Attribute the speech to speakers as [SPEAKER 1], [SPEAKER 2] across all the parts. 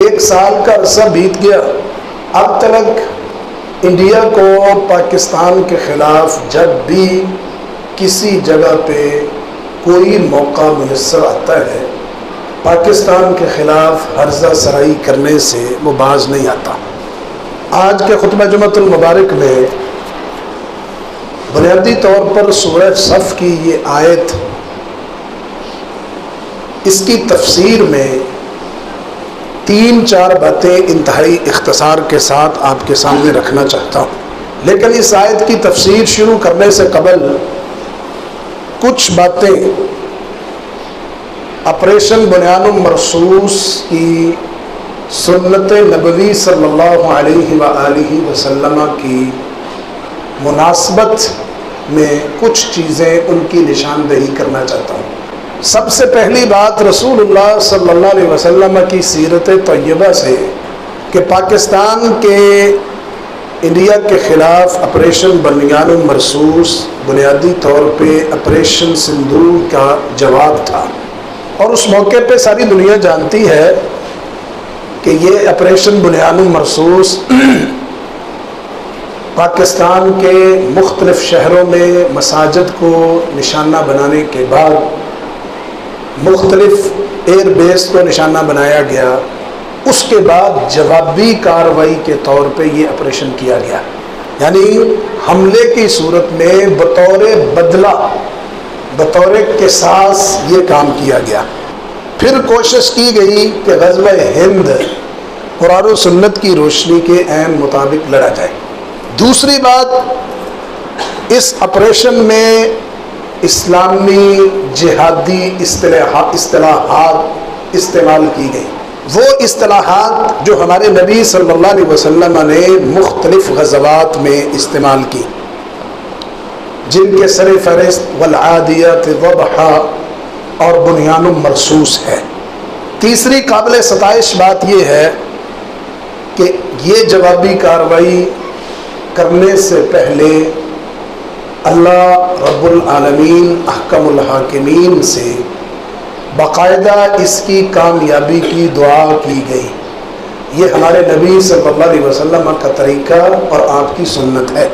[SPEAKER 1] 1 سال کا عرصہ بیت گیا، اب تک انڈیا کو پاکستان کے خلاف جب بھی کسی جگہ پہ کوئی موقع میسر آتا ہے، پاکستان کے خلاف حرزہ سرائی کرنے سے وہ باز نہیں آتا۔ آج کے خطبہ جمعۃ المبارک میں بنیادی طور پر سورہ صف کی یہ آیت، اس کی تفسیر میں 3-4 باتیں انتہائی اختصار کے ساتھ آپ کے سامنے رکھنا چاہتا ہوں، لیکن اس آیت کی تفسیر شروع کرنے سے قبل کچھ باتیں آپریشن بنیان مرصوص کی سنت نبوی صلی اللہ علیہ وآلہ وسلم کی مناسبت میں کچھ چیزیں ان کی نشاندہی کرنا چاہتا ہوں۔ سب سے پہلی بات رسول اللہ صلی اللہ علیہ وسلم کی سیرت طیبہ سے کہ پاکستان کے انڈیا کے خلاف آپریشن بنیان مرصوص بنیادی طور پہ آپریشن سندور کا جواب تھا، اور اس موقع پہ ساری دنیا جانتی ہے کہ یہ آپریشن بنیان مرصوص پاکستان کے مختلف شہروں میں مساجد کو نشانہ بنانے کے بعد مختلف ایئر بیس کو نشانہ بنایا گیا، اس کے بعد جوابی کارروائی کے طور پہ یہ آپریشن کیا گیا، یعنی حملے کی صورت میں بطور بدلہ، بطور قصاص یہ کام کیا گیا۔ پھر کوشش کی گئی کہ غزوہ ہند قرآن و سنت کی روشنی کے عین مطابق لڑا جائے۔ دوسری بات، اس آپریشن میں اسلامی جہادی اصطلاحات استعمال کی گئی، وہ اصطلاحات جو ہمارے نبی صلی اللہ علیہ وسلم نے مختلف غزوات میں استعمال کی، جن کے سر فہرست والعادیات ضبحا اور بنیان مرصوص ہے۔ تیسری قابل ستائش بات یہ ہے کہ یہ جوابی کارروائی کرنے سے پہلے اللہ رب العالمین احکم الحاکمین سے باقاعدہ اس کی کامیابی کی دعا کی گئی۔ یہ ہمارے نبی صلی اللہ علیہ وسلم کا طریقہ اور آپ کی سنت ہے۔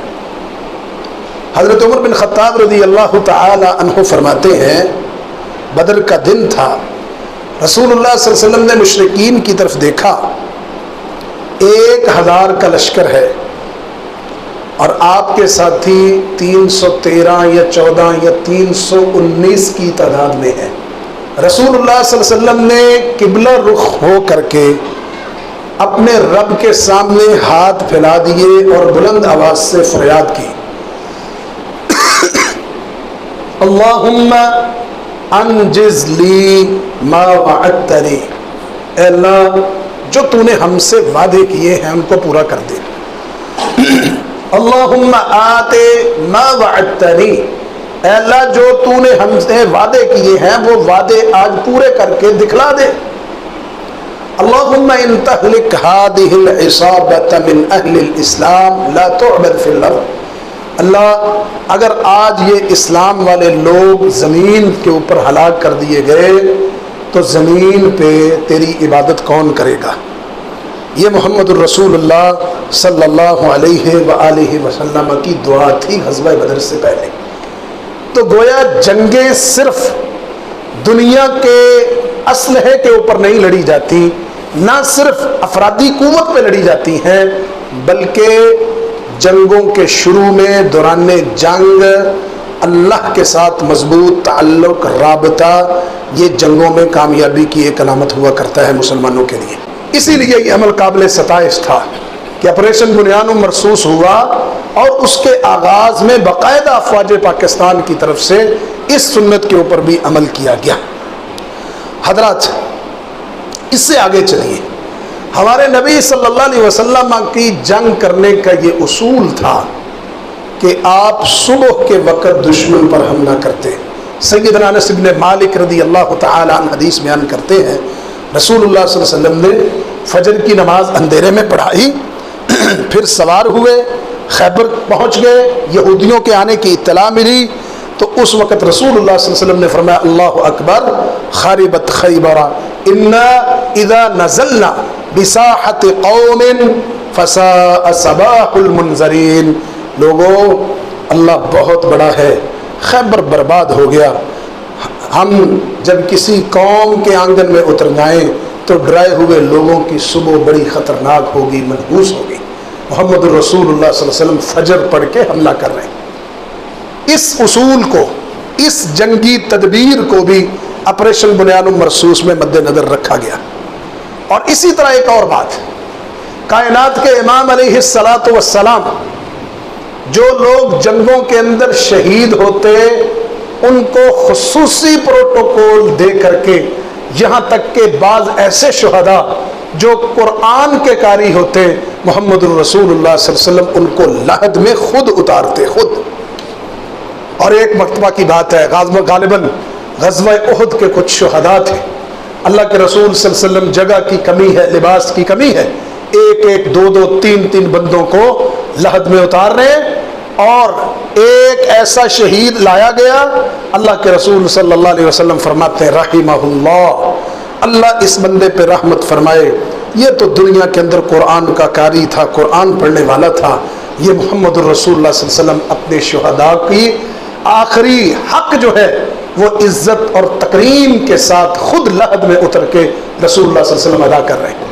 [SPEAKER 1] حضرت عمر بن خطاب رضی اللہ تعالی عنہ فرماتے ہیں، بدر کا دن تھا، رسول اللہ صلی اللہ علیہ وسلم نے مشرکین کی طرف دیکھا، 1000 کا لشکر ہے اور آپ کے ساتھی 313 یا 14 یا 319 کی تعداد میں ہے۔ رسول اللہ صلی اللہ علیہ وسلم نے قبلہ رخ ہو کر کے اپنے رب کے سامنے ہاتھ پھیلا دیے اور بلند آواز سے فریاد کی، اللہم انجز لی ما وعدتنی، اے اللہ جو تو نے ہم سے وعدے کیے ہیں ان کو پورا کر دے۔ اللہم آتے ما وعدتنی، اے اللہ جو تو نے ہم سے وعدے کیے ہیں وہ وعدے آج پورے کر کے دکھلا دے۔ اللہم ان تہلک ہذہ العصابۃ من اہل الاسلام لا تعبد فی الارض، اللہ اگر آج یہ اسلام والے لوگ زمین کے اوپر ہلاک کر دیے گئے تو زمین پہ تیری عبادت کون کرے گا؟ یہ محمد الرسول اللہ صلی اللہ علیہ وآلہ وسلم کی دعا تھی غزوہ بدر سے پہلے۔ تو گویا جنگیں صرف دنیا کے اسلحے کے اوپر نہیں لڑی جاتی، نہ صرف افرادی قوت پہ لڑی جاتی ہیں، بلکہ جنگوں کے شروع میں دوران جنگ اللہ کے ساتھ مضبوط تعلق، رابطہ، یہ جنگوں میں کامیابی کی ایک علامت ہوا کرتا ہے مسلمانوں کے لیے۔ اسی لیے یہ عمل قابل ستائش تھا کہ آپریشن بنیان مرصوص ہوا اور اس کے آغاز میں باقاعدہ افواج پاکستان کی طرف سے اس سنت کے اوپر بھی عمل کیا گیا۔ حضرات، اس سے آگے چلیے، ہمارے نبی صلی اللہ علیہ وسلم کی جنگ کرنے کا یہ اصول تھا کہ آپ صبح کے وقت دشمن پر حملہ کرتے۔ سیدنا انس بن مالک رضی اللہ تعالی عنہ حدیث بیان کرتے ہیں، رسول اللہ صلی اللہ علیہ وسلم نے فجر کی نماز اندھیرے میں پڑھائی، پھر سوار ہوئے، خیبر پہنچ گئے، یہودیوں کے آنے کی اطلاع ملی، تو اس وقت رسول اللہ صلی اللہ علیہ وسلم نے فرمایا اللہ اکبر خاربت خیبر انا اذا نزلنا بساحت قوم فساء صباح المنذرین. لوگوں اللہ بہت بڑا ہے، خیبر برباد ہو گیا. ہم جب کسی قوم کے آنگن میں اتر جائیں تو ڈرائے ہوئے لوگوں کی صبح بڑی خطرناک ہوگی، منحوس ہوگی. محمد الرسول اللہ صلی اللہ علیہ وسلم فجر پڑھ کے حملہ کر رہے ہیں. اس اصول کو، اس جنگی تدبیر کو بھی آپریشن بنیان مرصوص میں مد نظر رکھا گیا. اور اسی طرح ایک اور بات، کائنات کے امام علیہ الصلاۃ والسلام، جو لوگ جنگوں کے اندر شہید ہوتے ان کو خصوصی پروٹوکول دے کر کے، یہاں تک کہ بعض ایسے شہداء جو قرآن کے قاری ہوتے، محمد الرسول اللہ صلی اللہ علیہ وسلم ان کو لحد میں خود اتارتے، خود. اور ایک مرتبہ کی بات ہے، غالباً غزوہ احد کے کچھ شہداء تھے. اللہ کے رسول صلی اللہ علیہ وسلم، جگہ کی کمی ہے، لباس کی کمی ہے، ایک ایک دو دو تین تین بندوں کو لحد میں اتار رہے ہیں. اور ایک ایسا شہید لایا گیا، اللہ کے رسول صلی اللہ علیہ وسلم فرماتے ہیں رحمہ اللہ، اللہ اس بندے پہ رحمت فرمائے، یہ تو دنیا کے اندر قرآن کا قاری تھا، قرآن پڑھنے والا تھا. یہ محمد الرسول اللہ صلی اللہ علیہ وسلم اپنے شہداء کی آخری حق جو ہے وہ عزت اور تکریم کے ساتھ خود لحد میں اتر کے رسول اللہ صلی اللہ علیہ وسلم ادا کر رہے ہیں.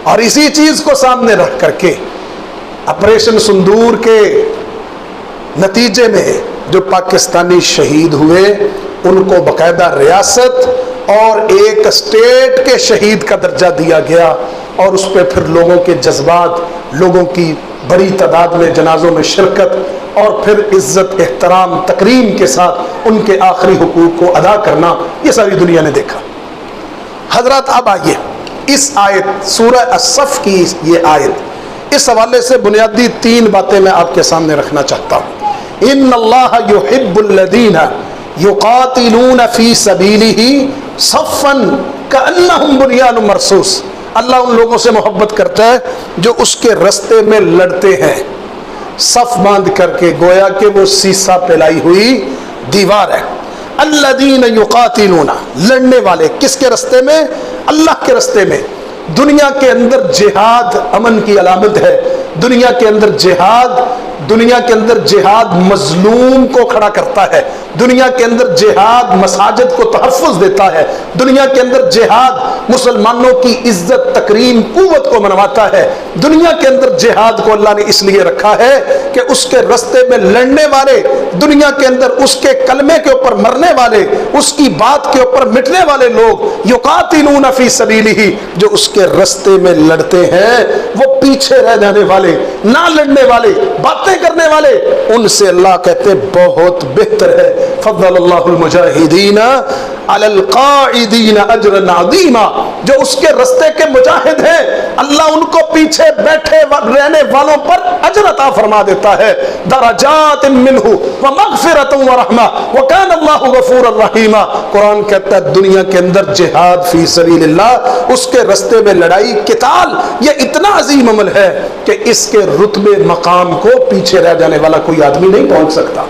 [SPEAKER 1] اور اسی چیز کو سامنے رکھ کر کے آپریشن سندور کے نتیجے میں جو پاکستانی شہید ہوئے ان کو باقاعدہ ریاست اور ایک اسٹیٹ کے شہید کا درجہ دیا گیا. اور اس پہ پھر لوگوں کے جذبات، لوگوں کی بڑی تعداد میں جنازوں میں شرکت، اور پھر عزت، احترام، تکریم کے ساتھ ان کے آخری حقوق کو ادا کرنا، یہ ساری دنیا نے دیکھا. حضرات اب آئیے اس آیت، سورہ الصف کی یہ آیت، اس حوالے سے بنیادی تین باتیں میں آپ کے سامنے رکھنا چاہتا ہوں. ان اللہ یحب الذین یقاتلون فی سبیلہ صفا کأنہم بنیان مرصوص. اللہ ان لوگوں سے محبت کرتا ہے جو اس کے رستے میں لڑتے ہیں صف باندھ کر کے، گویا کہ وہ سیسا پھیلائی ہوئی دیوار ہے. الذین یقاتلون، لڑنے والے، کس کے رستے میں؟ اللہ کے رستے میں. دنیا کے اندر جہاد امن کی علامت ہے. دنیا کے اندر جہاد مظلوم کو کھڑا کرتا ہے. دنیا کے اندر جہاد مساجد کو تحفظ دیتا ہے. دنیا کے اندر جہاد مسلمانوں کی عزت، تکریم، قوت کو منواتا ہے. دنیا کے اندر جہاد کو اللہ نے اس لیے رکھا ہے کہ اس کے رستے میں لڑنے والے، دنیا کے اندر اس کے کلمے کے اوپر مرنے والے، اس کی بات کے اوپر مٹنے والے لوگ، یقاتلون فی سبیلہ، جو اس کے رستے میں لڑتے ہیں، وہ پیچھے رہ جانے والے، نہ لڑنے والے، باتیں کرنے والے، ان سے اللہ کہتے بہت بہتر ہے. فضل اللہ المجاہدین علی القاعدین اجرا عظیما. جو اس کے رستے کے مجاہد ہیں، اللہ ان کو پیچھے بیٹھے رہنے والوں پر اجر عطا فرما دیتا ہے. درجات منہ ومغفرۃ ورحمہ وکان اللہ غفورا رحیما. قرآن کہتا ہے دنیا کے اندر جہاد فی سبیل اللہ، اس کے رستے میں لڑائی، قتال، یہ اتنا عظیم عمل ہے کہ اس کے رتبے مقام کو پیچھے رہ جانے والا کوئی آدمی نہیں پہنچ سکتا.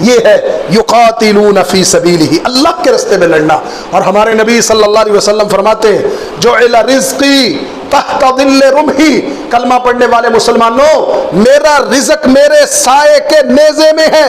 [SPEAKER 1] یہ ہے یقاتلون فی سبیلہ، اللہ کے راستے میں لڑنا. اور ہمارے نبی صلی اللہ علیہ وسلم فرماتے ہیں جعل رزقی تحت ظل رمحی. کلمہ پڑھنے والے مسلمانوں، میرا رزق میرے سائے کے نیزے میں ہے.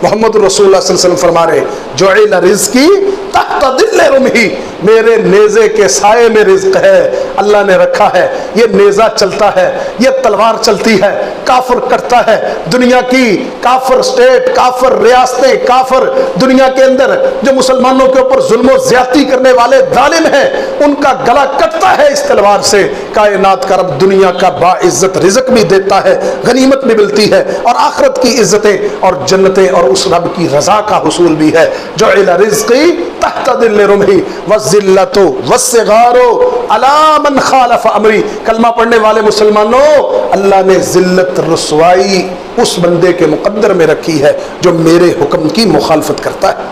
[SPEAKER 1] محمد رسول اللہ صلی اللہ علیہ وسلم فرما رہے جعل رزقی تحت ظل رمحی، میرے نیزے کے سائے میں رزق ہے. اللہ نے رکھا ہے. یہ نیزہ چلتا ہے، یہ تلوار چلتی ہے، کافر کرتا ہے. دنیا کی کافر سٹیٹ، کافر ریاستیں، کافر دنیا کے اندر جو مسلمانوں کے اوپر ظلم و زیادتی کرنے والے ظالم ہیں، ان کا گلا کٹتا ہے اس تلوار سے. کائنات کا رب دنیا کا باعزت رزق بھی دیتا ہے، غنیمت بھی ملتی ہے، اور آخرت کی عزتیں اور جنتیں اور اس رب کی رضا کا حصول بھی ہے. جعل رزقی تحت ظل رمحی والذلۃ والصغار علی من خالف امری. کلمہ پڑھنے والے مسلمانوں، اللہ نے ذلت، رسوائی اس بندے کے مقدر میں رکھی ہے جو میرے حکم کی مخالفت کرتا ہے.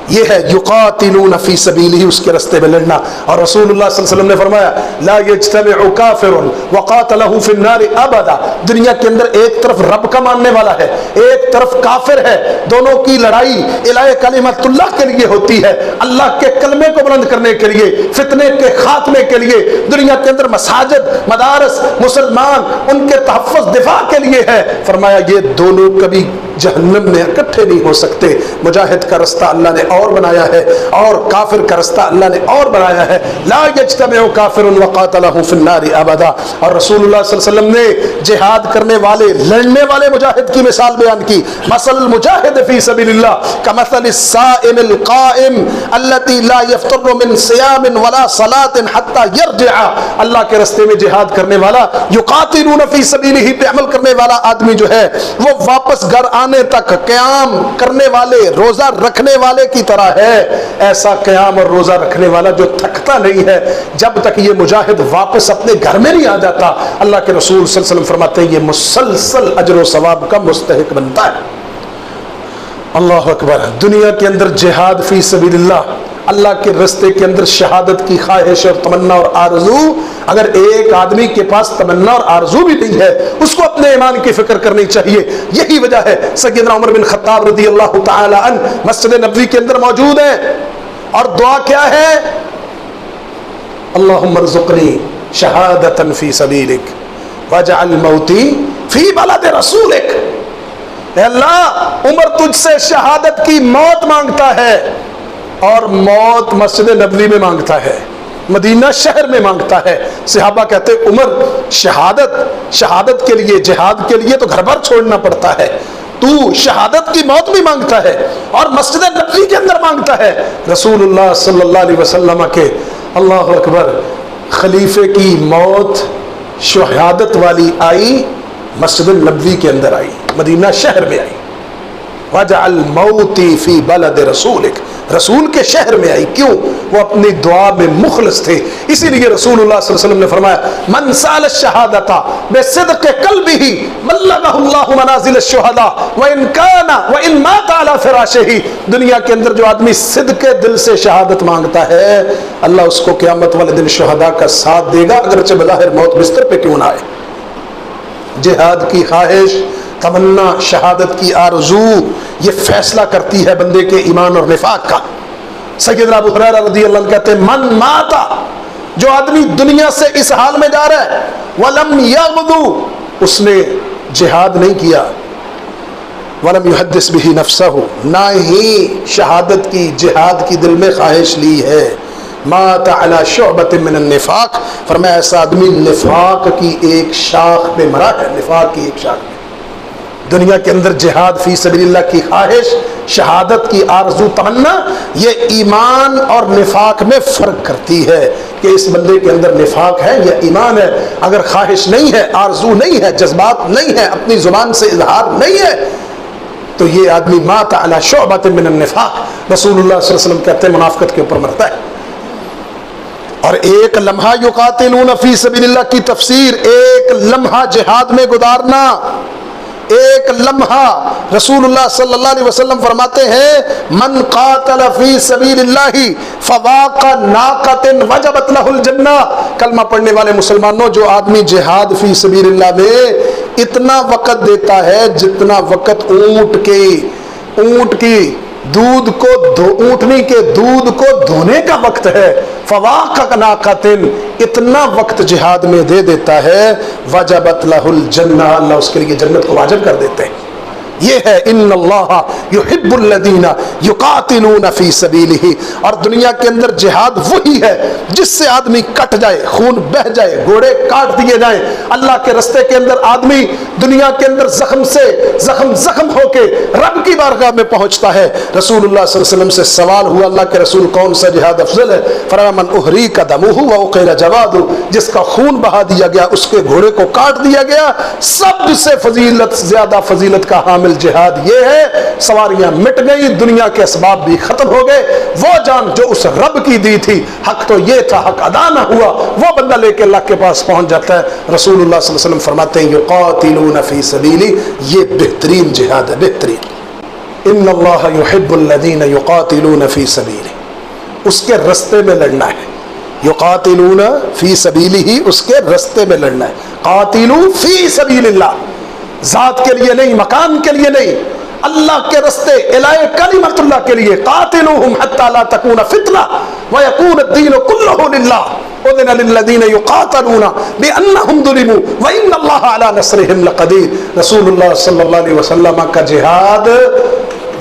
[SPEAKER 1] یہ ہے یقاتلون فی سبیلہ، اس کے راستے میں لڑنا. اور رسول اللہ صلی اللہ علیہ وسلم نے فرمایا لا یجتمع کافر وقاتلہ فی النار ابدا. دنیا کے اندر ایک طرف رب کا ماننے والا ہے، ایک طرف کافر ہے، دونوں کی لڑائی الہ کلمت اللہ کے لیے ہوتی ہے، اللہ کے کلمے کو بلند کرنے کے لیے، فتنے کے خاتمے کے لیے. دنیا کے اندر مساجد، مدارس، مسلمان ان کے تحفظ دفاع کے لیے ہے. فرمایا یہ دونوں کبھی جہنم میں اکٹھے نہیں ہو سکتے. مجاہد کا رستہ اللہ نے اور بنایا ہے اور کافر کا رستہ اللہ نے اور بنایا ہے. لا یجتمع کافر وقاتلہ فی النار ابدا. اور رسول اللہ صلی اللہ علیہ وسلم نے جہاد کرنے والے، لڑنے والے مجاہد کی مثال بیان کی. مثل المجاہد فی سبیل اللہ کمثل الصائم القائم الذی لا یفطر من صیام ولا صلاۃ حتی یرجع. اللہ کے رستے میں جہاد کرنے والا، یقاتلون فی سبیلہ پہ عمل کرنے والا آدمی جو ہے وہ واپس گھر آنے تک قیام کرنے والے، روزہ رکھنے والے کی طرح ہے. ایسا قیام اور روزہ رکھنے والا جو تھکتا نہیں ہے جب تک یہ مجاہد واپس اپنے گھر میں نہیں آ جاتا. اللہ کے رسول صلی اللہ علیہ وسلم فرماتے ہیں یہ مسلسل اجر و ثواب کا مستحق بنتا ہے. اللہ اکبر. دنیا کے اندر جہاد فی سبیل اللہ، اللہ کے رستے کے اندر شہادت کی خواہش اور تمنا اور آرزو، اگر ایک آدمی کے پاس تمنا اور آرزو بھی نہیں ہے اس کو اپنے ایمان کی فکر کرنی چاہیے. یہی وجہ ہے سیدنا عمر بن خطاب رضی اللہ تعالی عنہ مسجد نبوی کے اندر موجود ہیں اور دعا کیا ہے؟ اللہم ارزقنی شہادتا فی سبیلک واجعل موتی فی بلد رسولک. اے اللہ عمر تجھ سے شہادت کی موت مانگتا ہے اور موت مسجد نبوی میں مانگتا ہے، مدینہ شہر میں مانگتا ہے. صحابہ کہتے عمر شہادت کے لیے، جہاد کے لیے تو گھر بار چھوڑنا پڑتا ہے، تو شہادت کی موت بھی مانگتا ہے اور مسجد نبوی کے اندر مانگتا ہے. رسول اللہ صلی اللہ علیہ وسلم کے اللہ اکبر خلیفے کی موت شہادت والی آئی، مسجد نبوی کے اندر آئی، مدینہ شہر میں آئی. وجعل موتی فی بلد رسولک، رسول کے شہر میں آئی. کیوں؟ وہ اپنی دعا میں مخلص تھے. اسی لیے رسول اللہ صلی اللہ علیہ وسلم نے فرمایا من سال الشہادۃ بصدق قلبہ بلغہ اللہ منازل الشہداء وان مات علی فراشہ. دنیا کے اندر جو آدمی صدق دل سے شہادت مانگتا ہے اللہ اس کو قیامت والے دن شہداء کا ساتھ دے گا، اگرچہ بظاہر موت بستر پہ کیوں نہ آئے. جہاد کی خواہش، تمنا، شہادت کی آرزو، یہ فیصلہ کرتی ہے بندے کے ایمان اور نفاق کا. سیدنا ابو ہریرہ رضی اللہ عنہ کہتے ہیں من ماتا، جو آدمی دنیا سے اس حال میں جا رہا ہے ولم یغدو، اس نے جہاد نہیں کیا، ولم یحدث به نفسہ، نہ ہی شہادت کی، جہاد کی دل میں خواہش لی ہے، مات علی شعبۃ من النفاق. فرمایا ایسا آدمی نفاق کی ایک شاخ پہ مرا ہے، نفاق کی ایک شاخ پہ. دنیا کے اندر جہاد فی سبیل اللہ کی خواہش، شہادت کی آرزو، تمنا، یہ ایمان اور نفاق میں فرق کرتی ہے کہ اس بندے کے اندر نفاق ہے یا ایمان ہے. اگر خواہش نہیں ہے، آرزو نہیں ہے، جذبات نہیں ہے، اپنی زبان سے اظہار نہیں ہے تو یہ آدمی مات علی شعبۃ من النفاق. رسول اللہ صلی اللہ علیہ وسلم کہتے ہیں منافقت کے اوپر مرتا ہے. اور ایک لمحہ یقاتلون فی سبیل اللہ کی تفسیر، ایک لمحہ جہاد میں گزارنا، ایک لمحہ. رسول اللہ صلی اللہ علیہ وسلم فرماتے ہیں من قاتل فی سبیل اللہ فواق ناقۃ وجبت لہ الجنہ. کلمہ پڑھنے والے مسلمانوں، جو آدمی جہاد فی سبیل اللہ میں اتنا وقت دیتا ہے جتنا وقت اونٹ کی دودھ کو اونٹنی کے دودھ کو دھونے کا وقت ہے، فواق ناقۃ، اتنا وقت جہاد میں دے دیتا ہے، وجبت لہ الجنہ، اللہ اس کے لیے جنت کو واجب کر دیتے ہیں. یہ ہے ان اللہ یحب الذین یقاتلون فی سبیلہ. اور دنیا کے اندر جہاد وہی ہے جس سے آدمی کٹ جائے، خون بہہ جائے، گھوڑے کاٹ دیے جائیں. اللہ کے رستے کے اندر آدمی دنیا کے اندر زخم سے زخم ہو کے رب کی بارگاہ میں پہنچتا ہے. رسول اللہ صلی اللہ علیہ وسلم سے سوال ہوا اللہ کے رسول کون سا جہاد افضل ہے؟ فرمایا من احریق دمہ واقیل جوادہ، جس کا خون بہا دیا گیا، اس کے گھوڑے کو کاٹ دیا گیا. سب سے زیادہ فضیلت کا حامل جہاد یہ ہے. سواریاں مٹ گئی، دنیا کے اسباب بھی ختم ہو گئے. وہ جان جو اس رب کی دی تھی، حق تو یہ تھا، حق ادا نہ ہوا، وہ بندہ لے کے اللہ کے پاس پہنچ جاتا ہے. رسول اللہ صلی اللہ علیہ وسلم فرماتے ہیں یقاتلون فی سبیلی، یہ بہترین جہاد ہے، بہترین. ان اللہ یحب الذین یقاتلون فی سبیلہ، اس کے رستے میں لڑنا ہے. یقاتلون فی سبیلہ، اس کے رستے میں لڑنا ہے. قاتلوا فی سبیل اللہ، ذات کے لیے نہیں، مکان کے لیے نہیں، اللہ کے رستے، الہ کلمۃ اللہ کے لیے. قاتلوہم حتی لا تکون فتنہ ویکون الدین کلہ للہ. اذن للذین یقاتلون بانہم ظلموا وان اللہ علی نصرہم لقدیر. رسول اللہ صلی اللہ علیہ وسلم کا جہاد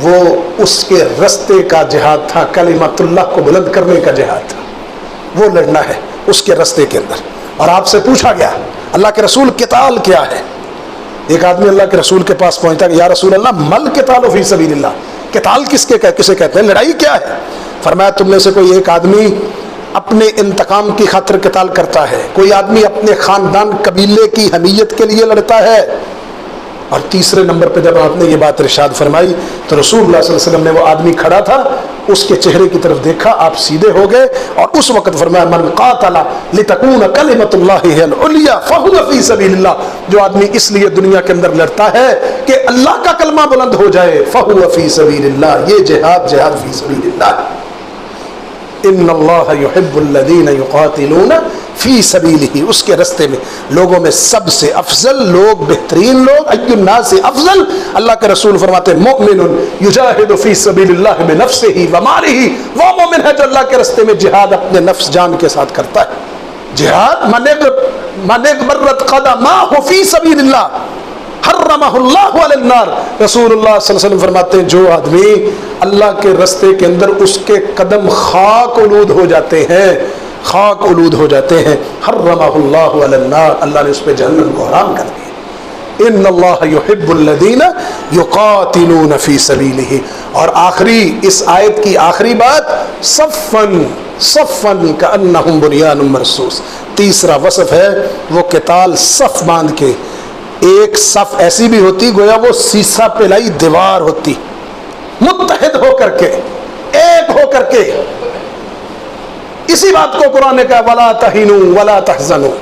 [SPEAKER 1] وہ اس کے رستے کا جہاد تھا، کلمۃ اللہ کو بلند کرنے کا جہاد تھا. وہ لڑنا ہے اس کے رستے کے اندر. اور آپ سے پوچھا گیا اللہ کے رسول قتال کیا ہے؟ ایک آدمی اللہ کے رسول کے پاس پہنچتا کہ یا رسول اللہ مل قتال فی سبیل اللہ، قتال کسے کہتے ہیں، لڑائی کیا ہے؟ فرمایا تم میں سے کوئی ایک آدمی اپنے انتقام کی خاطر قتال کرتا ہے، کوئی آدمی اپنے خاندان قبیلے کی حمیت کے لیے لڑتا ہے. اور تیسرے نمبر پہ جب آپ نے یہ بات ارشاد فرمائی تو رسول اللہ صلی اللہ علیہ وسلم نے وہ آدمی کھڑا تھا اس کے چہرے کی طرف دیکھا، آپ سیدھے ہو گئے اور اس وقت فرمایا من قاتل لتکون کلمۃ اللہ ہی العلیٰ فہو فی سبیل اللہ. جو آدمی اس لیے دنیا کے اندر لڑتا ہے کہ اللہ کا کلمہ بلند ہو جائے، فہو فی سبیل اللہ، یہ جہاد فی سبیل اللہ. ان اللہ یحب الذین یقاتلون فی سبیلہ، اس کے رستے میں. لوگوں میں سب سے افضل لوگ، بہترین لوگ، ای الناس افضل، اللہ کے رسول فرماتے ہیں مؤمن یجاہد فی سبیل اللہ بنفسہ ومالہ. وہ مومن ہے جو اللہ کے رستے میں جہاد اپنے نفس جان کے ساتھ کرتا ہے. جہاد من مرت قدماہ فی سبیل اللہ حرمہ اللہ علی النار. رسول اللہ صلی اللہ علیہ وسلم فرماتے ہیں جو آدمی اللہ کے رستے کے اندر اس کے قدم خاک آلود ہو جاتے ہیں، خاک آلود ہو جاتے ہیں، حرمہ اللہ علی النار، اللہ نے اس پہ جہنم کو حرام کر دیا. ان اللہ یحب الذین یقاتلون فی سبیلہ. اور آخری اس آیت کی آخری بات صفن کانہم بنیان مرصوص. تیسرا وصف ہے وہ قتال صف باندھ کے. ایک صف ایسی بھی ہوتی گویا وہ سیسا پلائی دیوار ہوتی، متحد ہو کر کے، ایک ہو کر کے. اسی بات کو قرآن نے کہا وَلَا تَهِنُوا وَلَا تَحْزَنُوا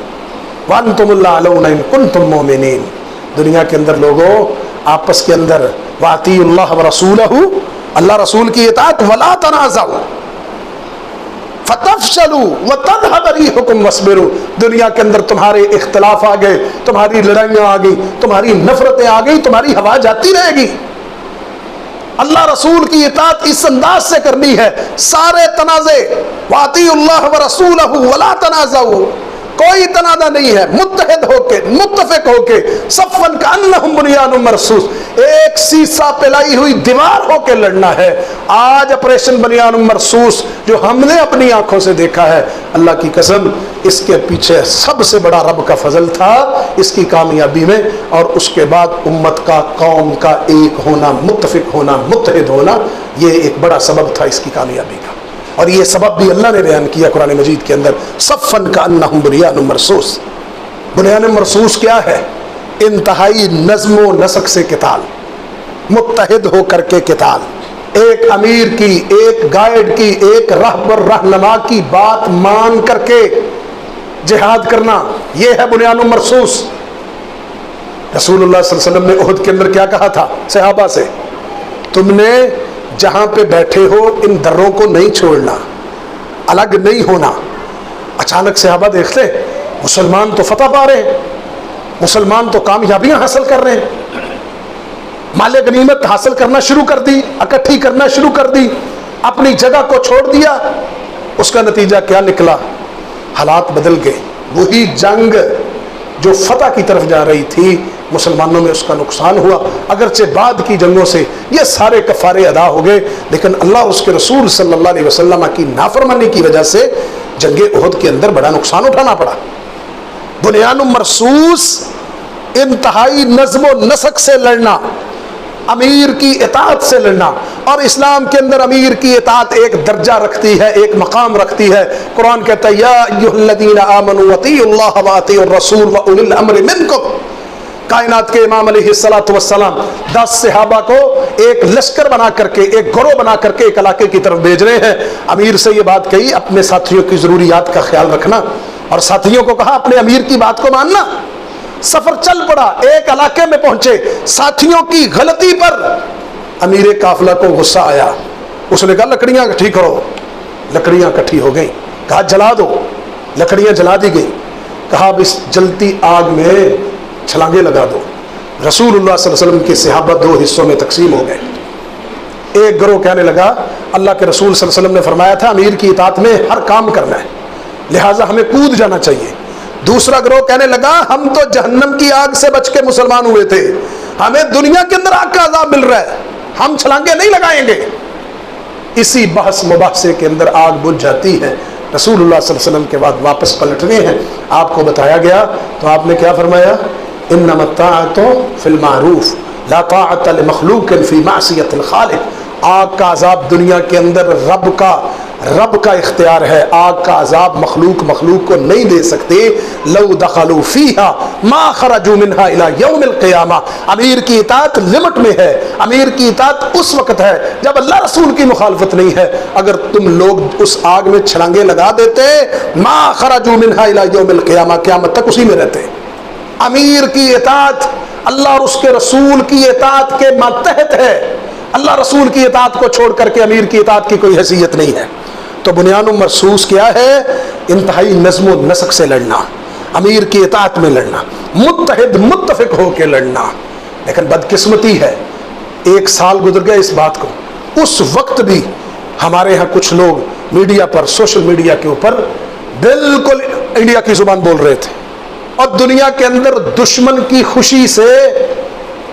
[SPEAKER 1] وَأَنْتُمُ الْأَعْلَوْنَ إِن كُنتُم مُؤْمِنِينَ. دنیا کے اندر لوگوں آپس کے اندر وَأَطِيعُوا اللَّهَ وَرَسُولَهُ، اللہ رسول کی اطاعت، وَلَا تَنَازَعُوا فَتَفْشَلُوا وَتَذْهَبَ رِيحُكُمْ وَاصْبِرُوا. دنیا کے اندر تمہارے اختلاف آ گئے، تمہاری لڑائیاں آ گئی، تمہاری نفرتیں آ گئی، تمہاری ہوا جاتی رہے گی. اللہ رسول کی اطاعت اس انداز سے کرنی ہے. سارے تنازع وَأَطِيعُوا اللَّهَ وَرَسُولَهُ وَلَا تَنَازَعُوا، کوئی تنازع نہیں ہے، متحد ہو کے، متفق ہو کے. صفن کانہم بنیان مرصوص، ایک سیسا پلائی ہوئی دیوار ہو کے لڑنا ہے. آج آپریشن بنیان مرصوص جو ہم نے اپنی آنکھوں سے دیکھا ہے، اللہ کی قسم اس کے پیچھے سب سے بڑا رب کا فضل تھا اس کی کامیابی میں. اور اس کے بعد امت کا، قوم کا ایک ہونا، متفق ہونا، متحد ہونا، یہ ایک بڑا سبب تھا اس کی کامیابی کا. اور یہ سبب بھی اللہ نے بیان کیا قرآن مجید کے اندر. صفن کانہم بنیان مرصوص. بنیان مرصوص کیا ہے؟ انتہائی نظم و نسق سے قتال، متحد ہو کر کے قتال، ایک امیر کی، ایک گائیڈ کی، ایک رہبر رہنما کی بات مان کر کے جہاد کرنا، یہ ہے بنیان مرصوص. رسول اللہ صلی اللہ علیہ وسلم نے احد کے اندر کیا کہا تھا صحابہ سے؟ تم نے جہاں پہ بیٹھے ہو ان دروں کو نہیں چھوڑنا، الگ نہیں ہونا. اچانک صحابہ دیکھتے مسلمان تو فتح پا رہے ہیں، مسلمان تو کامیابیاں حاصل کر رہے ہیں، مال غنیمت حاصل کرنا شروع کر دی، اکٹھی کرنا شروع کر دی، اپنی جگہ کو چھوڑ دیا. اس کا نتیجہ کیا نکلا؟ حالات بدل گئے. وہی جنگ جو فتح کی طرف جا رہی تھی مسلمانوں میں اس کا نقصان ہوا. اگرچہ بعد کی جنگوں سے یہ سارے کفارے ادا ہو گئے، لیکن اللہ اس کے رسول صلی اللہ علیہ وسلم کی نافرمانی کی وجہ سے جنگ احد کے اندر بڑا نقصان اٹھانا پڑا. بنیان مرصوص، انتہائی نظم و نسق سے لڑنا، امیر کی اطاعت سے لڑنا. اور اسلام کے اندر امیر کی اطاعت ایک درجہ رکھتی ہے، ایک مقام رکھتی ہے. قرآن کہتا ہے یا ایھا الذین آمنوا اطیعوا اللہ واطیعوا الرسول واولی الامر منکم. کائنات کے امام علیہ السلام 10 صحابہ کو ایک لشکر بنا کر کے، ایک گروہ بنا کر کے ایک علاقے کی طرف بھیج رہے ہیں. امیر سے یہ بات کہی اپنے ساتھیوں کی ضروریات کا خیال رکھنا، اور ساتھیوں کو کہا اپنے امیر کی بات کو ماننا. سفر چل پڑا، ایک علاقے میں پہنچے، ساتھیوں کی غلطی پر امیر قافلہ کو غصہ آیا، اس نے کہا لکڑیاں اکٹھی کرو، لکڑیاں اکٹھی ہو گئیں، کہا جلا دو، لکڑیاں جلا دی گئیں، کہا اب اس جلتی آگ میں چھلانگے لگا دو۔ رسول اللہ صلی اللہ علیہ وسلم کے صحابہ دو حصوں میں تقسیم ہو گئے۔ ایک گروہ کہنے لگا اللہ کے رسول صلی اللہ علیہ وسلم نے فرمایا تھا امیر کی اطاعت میں ہر کام کرنا ہے، لہٰذا ہمیں کود جانا چاہیے۔ دوسرا گروہ کہنے لگا ہم تو جہنم کی آگ سے بچ کے مسلمان ہوئے تھے، ہمیں دنیا کے اندر آگ کا عذاب مل رہا ہے، ہم چھلانگے نہیں لگائیں گے۔ اسی بحث مباحثے کے اندر آگ بجھ جاتی ہے۔ رسول اللہ صلی اللہ علیہ وسلم کے بعد واپس پلٹنے ہیں، آپ کو بتایا گیا تو آپ نے کیا فرمایا؟ انما الطاعۃ فی المعروف لا طاعۃ لمخلوق فی معصیۃ الخالق۔ آگ کا عذاب دنیا کے اندر رب کا اختیار ہے، آگ کا عذاب مخلوق کو نہیں دے سکتے۔ لو دخلوا فیہا ما خرجوا منہا الی یوم القیامہ۔ امیر کی اطاعت لمٹ میں ہے، امیر کی اطاعت اس وقت ہے جب اللہ رسول کی مخالفت نہیں ہے۔ اگر تم لوگ اس آگ میں چھلانگے لگا دیتے ما خرجوا منہا الی یوم القیامہ، قیامت تک اسی میں رہتے۔ امیر کی اطاعت اللہ اور اس کے رسول کی اطاعت کے ماتحت ہے، اللہ رسول کی اطاعت کو چھوڑ کر کے امیر کی اطاعت کی کوئی حیثیت نہیں ہے۔ تو بنیان مرصوص کیا ہے؟ انتہائی نظم و نسق سے لڑنا، امیر کی اطاعت میں لڑنا، متحد متفق ہو کے لڑنا۔ لیکن بدقسمتی ہے، ایک سال گزر گیا اس بات کو، اس وقت بھی ہمارے ہاں کچھ لوگ میڈیا پر، سوشل میڈیا کے اوپر بالکل انڈیا کی زبان بول رہے تھے، اور دنیا کے اندر دشمن کی خوشی سے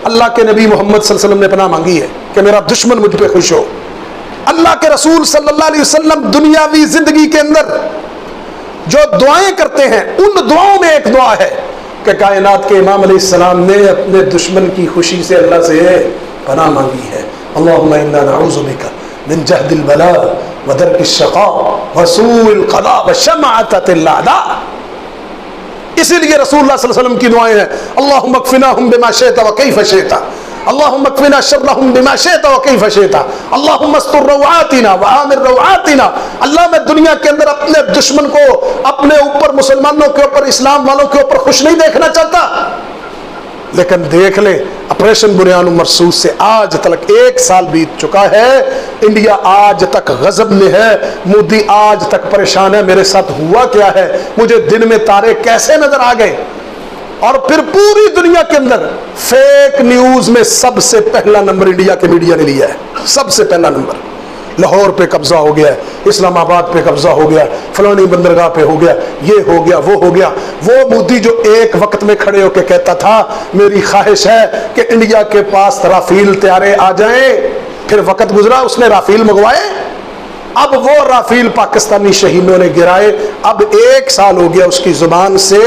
[SPEAKER 1] اللہ کے نبی محمد صلی اللہ علیہ وسلم نے پناہ مانگی ہے کہ میرا دشمن مجھ پہ خوش ہو۔ اللہ کے رسول صلی اللہ علیہ وسلم دنیاوی زندگی کے اندر جو دعائیں کرتے ہیں ان دعاؤں میں ایک دعا ہے کہ کائنات کے امام علیہ السلام نے اپنے دشمن کی خوشی سے اللہ سے پناہ مانگی ہے۔ اللہم انا نعوذ بک من جہد البلاء ودرک الشقاء وسوء القضاء وشماتۃ الاعداء۔ اسی لیے رسول اللہ صلی اللہ علیہ وسلم کی دعائیں ہیں اللہم اکفناہم بما شئت وکیف شئت، اللہم اکفنا شرہم بما شئت وکیف شئت، اللہم استر روعاتنا وآمن روعاتنا۔ اللہ میں دنیا کے اندر اپنے دشمن کو اپنے اوپر، مسلمانوں کے اوپر، اسلام والوں کے اوپر خوش نہیں دیکھنا چاہتا۔ لیکن دیکھ لیں آپریشن بنیان مرصوص سے آج تک 1 سال بیت چکا ہے، انڈیا آج تک غضب میں ہے، مودی آج تک پریشان ہے میرے ساتھ ہوا کیا ہے، مجھے دن میں تارے کیسے نظر آ گئے۔ اور پھر پوری دنیا کے اندر فیک نیوز میں سب سے پہلا نمبر انڈیا کے میڈیا نے لیا ہے، سب سے پہلا نمبر۔ لاہور پہ قبضہ ہو گیا، اسلام آباد پہ قبضہ ہو گیا، فلانی بندرگاہ پہ ہو گیا، یہ ہو گیا، وہ ہو گیا۔ وہ مودی جو ایک وقت میں کھڑے ہو کے کہتا تھا میری خواہش ہے کہ انڈیا کے پاس رافیل طیارے آ جائیں، پھر وقت گزرا اس نے رافیل منگوائے، اب وہ رافیل پاکستانی شہیدوں نے گرائے۔ اب 1 سال ہو گیا اس کی زبان سے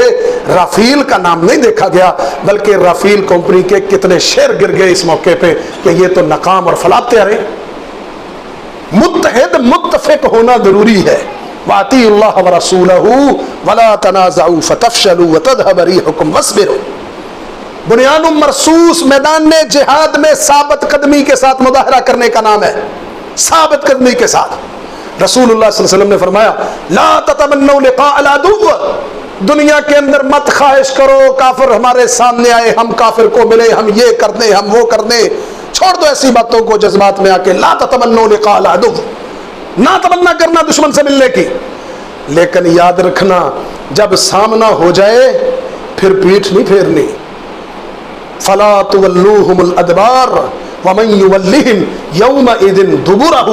[SPEAKER 1] رافیل کا نام نہیں دیکھا گیا، بلکہ رافیل کمپنی کے کتنے شعر گر گئے اس موقع پہ کہ یہ تو ناکام اور فلاب طیارے۔ متحد متفق ہونا ضروری ہے۔ وَأَطِیعُوا اللَّهَ وَرَسُولَهُ وَلَا تَنَازَعُوا فَتَفْشَلُوا وَتَذْهَبَ رِیحُکُمْ وَاصْبِرُوا۔ بنیان مرصوص میدان جہاد میں ثابت قدمی کے ساتھ مظاہرہ کرنے کا نام ہے، ثابت قدمی کے ساتھ۔ رسول اللہ صلی اللہ علیہ وسلم نے فرمایا لا تتمنوا لقاء العدو، دنیا کے اندر مت خواہش کرو کافر ہمارے سامنے آئے، ہم کافر کو ملے، ہم یہ کر دیں، ہم وہ کر دیں۔ چھوڑ دو ایسی باتوں کو جذبات میں آ کے۔ لا تتمنوا لقاء العدو، نہ تمنا کرنا دشمن سے ملنے کی، لیکن یاد رکھنا جب سامنا ہو جائے پھر پیٹھ نہیں پھیرنی۔ فلا تولوہم الادبار ومن یولہم یومئذ دبرہ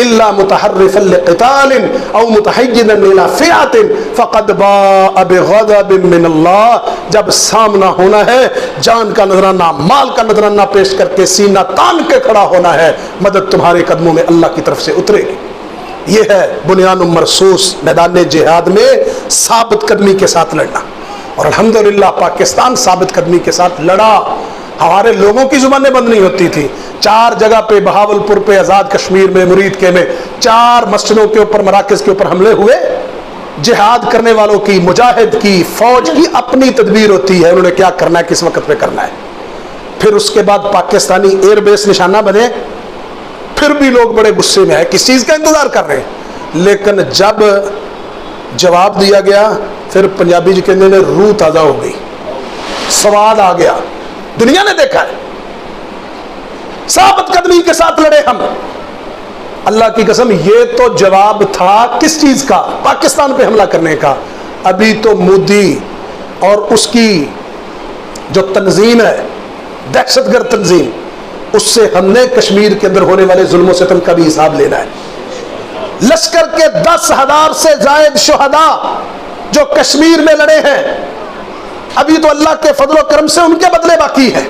[SPEAKER 1] الا متحرفا لقتال او متحیزا الی فئۃ فقد باء بغضب من اللہ۔ جب سامنا ہونا ہے جان کا نذرانہ، مال کا نذرانہ پیش کر کے سینہ تان کے کھڑا ہونا ہے، مدد تمہارے قدموں میں اللہ کی طرف سے اترے گی۔ یہ ہے بنیان مرصوص میدان جہاد میں ثابت قدمی کے ساتھ لڑنا، اور الحمدللہ پاکستان ثابت قدمی کے ساتھ لڑا۔ ہمارے لوگوں کی زبانیں بند نہیں ہوتی تھی۔ 4 جگہ پہ، بہاولپور پہ، آزاد کشمیر میں، مرید کے میں 4 مسجدوں کے اوپر، مراکز کے اوپر حملے ہوئے۔ جہاد کرنے والوں کی، مجاہد کی، فوج کی اپنی تدبیر ہوتی ہے، انہوں نے کیا کرنا ہے، کس وقت پہ کرنا ہے۔ پھر اس کے بعد پاکستانی ایئر بیس نشانہ بنے، پھر بھی لوگ بڑے غصے میں آئے، کس چیز کا انتظار کر رہے ہیں۔ لیکن جب جواب دیا گیا پھر پنجابی جی کہنے نے روح تازہ ہو گئی، سواد آ گیا، دنیا نے دیکھا ہے۔ ثابت قدمی کے ساتھ لڑے ہم. اللہ کی قسم یہ تو جواب تھا کس چیز کا؟ پاکستان پہ حملہ کرنے کا. ابھی تو مودی اور اس کی جو تنظیم ہے دہشت گرد تنظیم، اس سے ہم نے کشمیر کے اندر ہونے والے ظلم و ستم کا بھی حساب لینا ہے. لشکر کے 10,000 سے زائد شہداء جو کشمیر میں لڑے ہیں، ابھی تو اللہ کے فضل و کرم سے ان کے بدلے باقی ہے.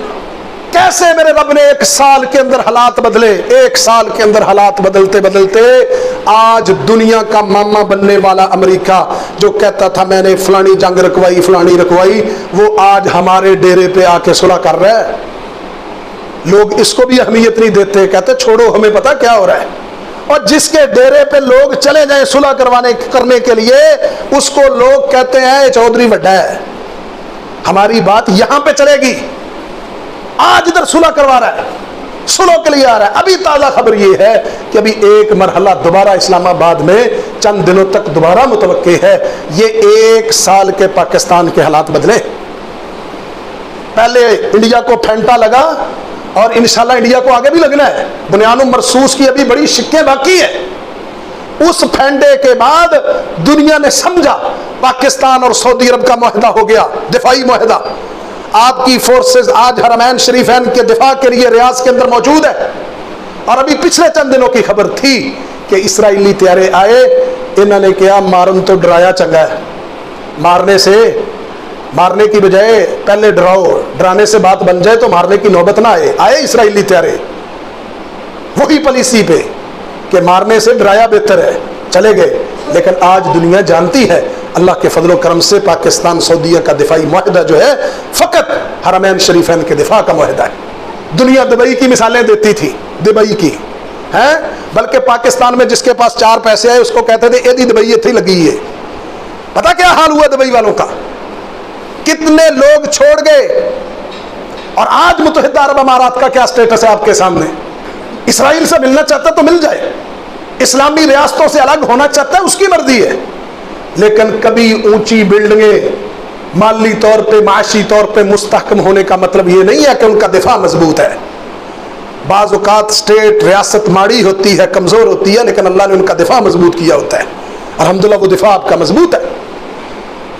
[SPEAKER 1] کیسے میرے رب نے 1 سال کے اندر حالات بدلے. 1 سال کے اندر حالات بدلتے بدلتے آج دنیا کا ماما بننے والا امریکہ جو کہتا تھا میں نے فلانی جنگ رکوائی فلانی رکوائی، وہ آج ہمارے ڈیرے پہ آ کے صلح کر رہا ہے. لوگ اس کو بھی اہمیت نہیں دیتے، کہتے چھوڑو ہمیں پتا کیا ہو رہا ہے. اور جس کے ڈیرے پہ لوگ چلے جائیں صلح کرنے کے لیے، اس کو لوگ کہتے ہیں چودھری وڈا ہے. ہماری بات یہاں پہ چلے گی. آج ادھر صلح کروا رہا ہے، صلح کے لیے آ رہا ہے. ابھی تازہ خبر یہ ہے کہ ابھی ایک مرحلہ دوبارہ اسلام آباد میں چند دنوں تک دوبارہ متوقع ہے. یہ 1 سال کے پاکستان کے حالات بدلے. پہلے انڈیا کو پھینٹا لگا اور انشاءاللہ انڈیا کو آگے بھی لگنا ہے. بنیان مرصوص کی ابھی بڑی شکیں باقی ہے. اس پھینڈے کے بعد دنیا نے سمجھا پاکستان اور سعودی عرب کا معاہدہ ہو گیا، دفاعی معاہدہ. آپ کی فورسز آج حرمین شریفین کے دفاع کے لیے ریاض کے اندر موجود ہے. اور ابھی پچھلے چند دنوں کی خبر تھی کہ اسرائیلی طیارے آئے، انہوں نے کیا مارن تو ڈرایا چنگا ہے. مارنے کی بجائے پہلے ڈراؤ، ڈرانے سے بات بن جائے تو مارنے کی نوبت نہ آئے اسرائیلی طیارے وہی پالیسی پہ کہ مارنے سے ڈرایا بہتر ہے، چلے گئے. لیکن آج دنیا جانتی ہے اللہ کے فضل و کرم سے پاکستان سعودیہ کا دفاعی معاہدہ جو ہے فقط حرمین شریفین کے دفاع کا معاہدہ ہے. دنیا دبئی کی مثالیں دیتی تھی، دبئی کی ہیں، بلکہ پاکستان میں جس کے پاس 4 پیسے آئے اس کو کہتے تھے ایدی دبئی اتھی لگی ہے. پتا کیا حال ہوا دبئی والوں کا؟ کتنے لوگ چھوڑ گئے. اور آج متحدہ عرب امارات کا کیا سٹیٹس ہے آپ کے سامنے؟ اسرائیل سے ملنا چاہتا ہے تو مل جائے، اسلامی ریاستوں سے الگ ہونا چاہتا ہے اس کی مرضی ہے. لیکن کبھی اونچی بلڈنگیں مالی طور پہ معاشی طور پہ مستحکم ہونے کا مطلب یہ نہیں ہے کہ ان کا دفاع مضبوط ہے. بعض اوقات اسٹیٹ ریاست ماڑی ہوتی ہے، کمزور ہوتی ہے، لیکن اللہ نے ان کا دفاع مضبوط کیا ہوتا ہے. الحمدللہ وہ دفاع آپ کا مضبوط ہے.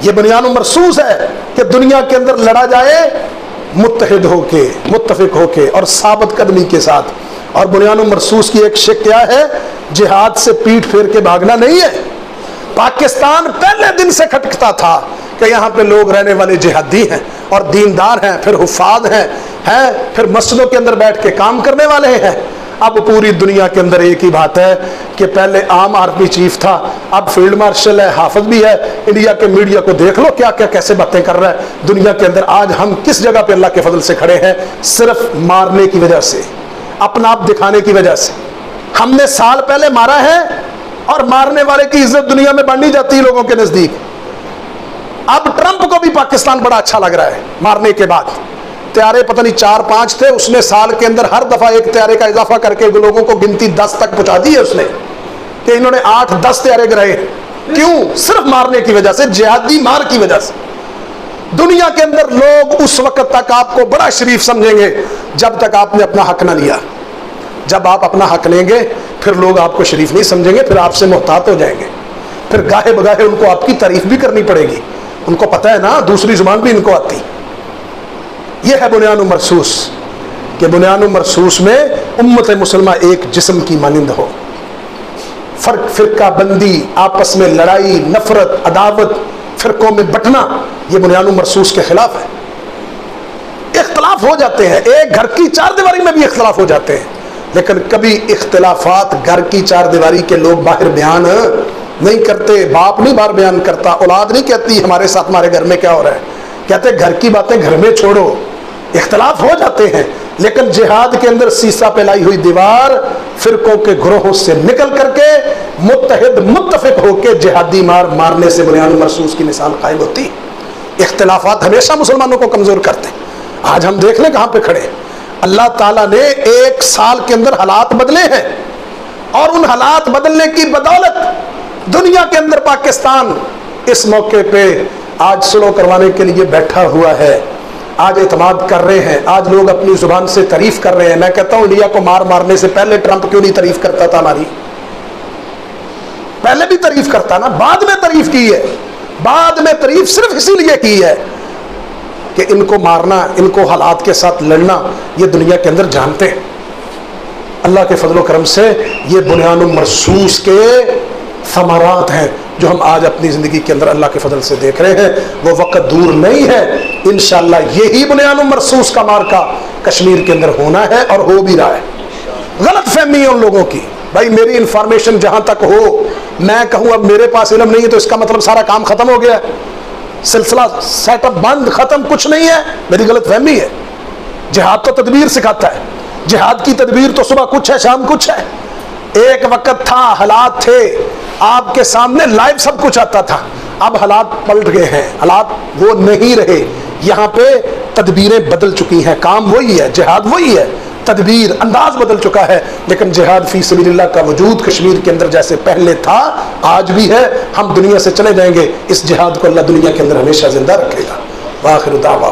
[SPEAKER 1] یہ بنیان و مرصوص ہے کہ دنیا کے اندر لڑا جائے متحد ہو کے، متفق ہو کے اور ثابت قدمی کے ساتھ. اور بنیان و مرصوص کی ایک شک کیا ہے؟ جہاد سے پیٹ پھیر کے بھاگنا نہیں ہے. پاکستان پہلے دن سے کھٹکتا تھا کہ یہاں پہ لوگ رہنے والے جہادی ہیں اور دیندار ہیں، پھر حفاظ ہیں، پھر مسجدوں کے اندر بیٹھ کے کام کرنے والے ہیں. اب پوری دنیا کے اندر ایک ہی بات ہے کہ پہلے عام آرمی چیف تھا، اب فیلڈ مارشل ہے، حافظ بھی ہے. انڈیا کے میڈیا کو دیکھ لو کیا کیا کیسے باتیں کر رہا ہے دنیا کے اندر. آج ہم کس جگہ پہ اللہ کے فضل سے کھڑے ہیں؟ صرف مارنے کی وجہ سے، اپنا آپ دکھانے کی وجہ سے. ہم نے سال پہلے مارا ہے اور مارنے والے کی عزت دنیا میں بڑھنی جاتی ہے لوگوں کے نزدیک. اب ٹرمپ کو بھی پاکستان بڑا اچھا لگ رہا ہے مارنے کے بعد. طیارے پتہ نہیں 4-5 تھے، اس نے سال کے اندر ہر دفعہ ایک طیارے کا اضافہ کر کے لوگوں کو گنتی 10 تک پہنچا دی ہے اس نے، کہ انہوں نے 8-10 طیارے گرائے. کیوں؟ صرف مارنے کی وجہ سے، جہادی مار کی وجہ سے. دنیا کے اندر لوگ اس وقت تک آپ کو بڑا شریف سمجھیں گے جب تک آپ نے اپنا حق نہ لیا. جب آپ اپنا حق لیں گے پھر لوگ آپ کو شریف نہیں سمجھیں گے، پھر آپ سے محتاط ہو جائیں گے. پھر گاہے بگاہے ان کو آپ کی تعریف بھی کرنی پڑے گی. ان کو پتہ ہے نا دوسری زبان بھی ان کو آتی. یہ ہے بنیان و مرصوص، کہ بنیان و مرصوص میں امت مسلمہ ایک جسم کی مانند ہو. فرقہ بندی، آپس میں لڑائی، نفرت، عداوت، فرقوں میں بٹنا، یہ بنیان و مرصوص کے خلاف ہے. اختلاف ہو جاتے ہیں، ایک گھر کی 4 دیواری میں بھی اختلاف ہو جاتے ہیں، لیکن کبھی اختلافات گھر کی 4 دیواری کے لوگ باہر بیان نہیں کرتے. باپ نہیں باہر بیان کرتا، اولاد نہیں کہتی ہمارے ساتھ ہمارے گھر میں کیا ہو رہا ہے. کہتے گھر کی باتیں گھر میں چھوڑو. اختلاف ہو جاتے ہیں، لیکن جہاد کے اندر سیسا پہ لائی ہوئی دیوار فرقوں کے گروہوں سے نکل کر کے متحد متفق ہو کے جہادی مارنے سے بنیان مرصوص کی مثال قائم ہوتی. اختلافات ہمیشہ مسلمانوں کو کمزور کرتے ہیں. آج ہم دیکھ لیں کہاں پہ کھڑے. اللہ تعالیٰ نے 1 سال کے اندر حالات بدلے ہیں، اور ان حالات بدلنے کی بدولت دنیا کے اندر پاکستان اس موقع پہ آج صلح کروانے کے لیے بیٹھا ہوا ہے. آج اعتماد کر رہے ہیں، آج لوگ اپنی زبان سے تعریف کر رہے ہیں. میں کہتا ہوں انڈیا کو مارنے سے پہلے ٹرمپ کیوں نہیں تعریف کرتا تھا ہماری؟ پہلے بھی تعریف کرتا نا، بعد میں تعریف کی ہے. بعد میں تعریف صرف اسی لیے کی ہے کہ ان کو مارنا، ان کو حالات کے ساتھ لڑنا یہ دنیا کے اندر جانتے ہیں. اللہ کے فضل و کرم سے یہ بنیان مرصوص کے ثمرات ہیں جو ہم آج اپنی زندگی کے اندر اللہ کے فضل سے دیکھ رہے ہیں. وہ وقت دور نہیں ہے انشاءاللہ یہی بنیان مرصوص کا مارکا کشمیر کے اندر ہونا ہے اور ہو بھی رہا ہے. غلط فہمی ہے ان لوگوں کی. بھائی میری انفارمیشن جہاں تک ہو، میں کہوں اب میرے پاس علم نہیں ہے تو اس کا مطلب سارا کام ختم ہو گیا ہے، سلسلہ سیٹ اپ بند، ختم، کچھ نہیں ہے. میری غلط فہمی ہے. جہاد تو تدبیر سکھاتا ہے. جہاد کی تدبیر تو صبح کچھ ہے، شام کچھ ہے. ایک وقت تھا، حالات تھے آپ کے سامنے لائیو سب کچھ آتا تھا. اب حالات پلٹ گئے ہیں، حالات وہ نہیں رہے. یہاں پہ تدبیریں بدل چکی ہیں. کام وہی ہے، جہاد وہی ہے، تدبیر انداز بدل چکا ہے، لیکن جہاد فی سبیل اللہ کا وجود کشمیر کے اندر جیسے پہلے تھا آج بھی ہے. ہم دنیا سے چلے جائیں گے، اس جہاد کو اللہ دنیا کے اندر ہمیشہ زندہ رکھے گا. وآخر دعواہم